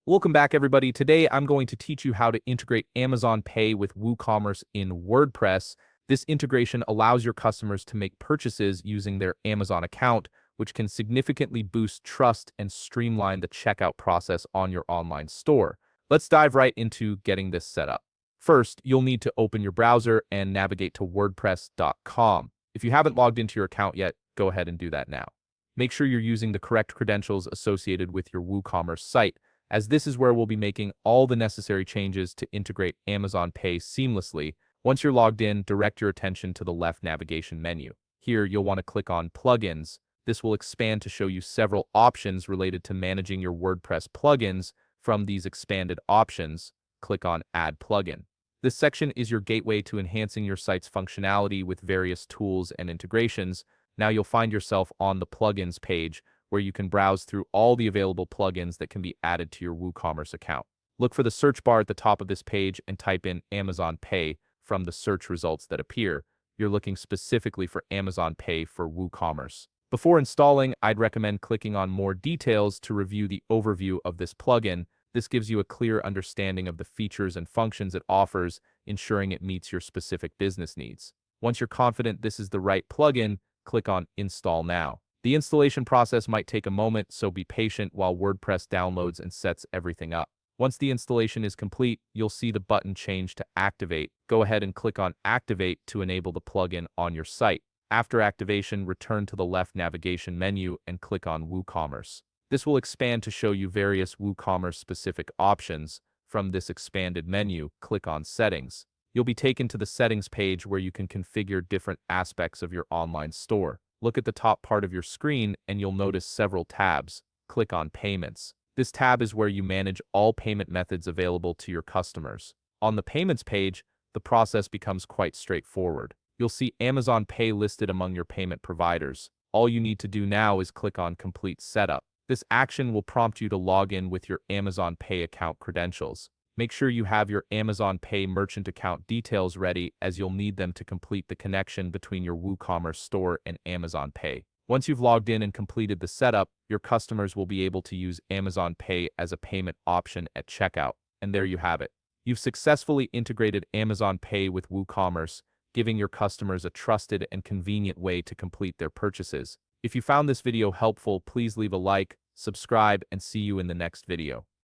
Welcome back, everybody. Today, I'm going to teach you how to integrate Amazon Pay with WooCommerce in WordPress. This integration allows your customers to make purchases using their Amazon account, which can significantly boost trust and streamline the checkout process on your online store. Let's dive right into getting this set up. First, you'll need to open your browser and navigate to WordPress.com. If you haven't logged into your account yet, go ahead and do that now. Make sure you're using the correct credentials associated with your WooCommerce site, as this is where we'll be making all the necessary changes to integrate Amazon Pay seamlessly. Once you're logged in, direct your attention to the left navigation menu. Here, you'll want to click on Plugins. This will expand to show you several options related to managing your WordPress plugins. From these expanded options, click on Add Plugin. This section is your gateway to enhancing your site's functionality with various tools and integrations. Now you'll find yourself on the Plugins page, where you can browse through all the available plugins that can be added to your WooCommerce account. Look for the search bar at the top of this page and type in Amazon Pay from the search results that appear. You're looking specifically for Amazon Pay for WooCommerce. Before installing, I'd recommend clicking on More Details to review the overview of this plugin. This gives you a clear understanding of the features and functions it offers, ensuring it meets your specific business needs. Once you're confident this is the right plugin, click on Install Now. The installation process might take a moment, so be patient while WordPress downloads and sets everything up. Once the installation is complete, you'll see the button change to Activate. Go ahead and click on Activate to enable the plugin on your site. After activation, return to the left navigation menu and click on WooCommerce. This will expand to show you various WooCommerce-specific options. From this expanded menu, click on Settings. You'll be taken to the Settings page where you can configure different aspects of your online store. Look at the top part of your screen and you'll notice several tabs. Click on Payments. This tab is where you manage all payment methods available to your customers. On the Payments page, the process becomes quite straightforward. You'll see Amazon Pay listed among your payment providers. All you need to do now is click on Complete Setup. This action will prompt you to log in with your Amazon Pay account credentials. Make sure you have your Amazon Pay merchant account details ready, as you'll need them to complete the connection between your WooCommerce store and Amazon Pay. Once you've logged in and completed the setup, your customers will be able to use Amazon Pay as a payment option at checkout. And there you have it. You've successfully integrated Amazon Pay with WooCommerce, giving your customers a trusted and convenient way to complete their purchases. If you found this video helpful, please leave a like, subscribe, and see you in the next video.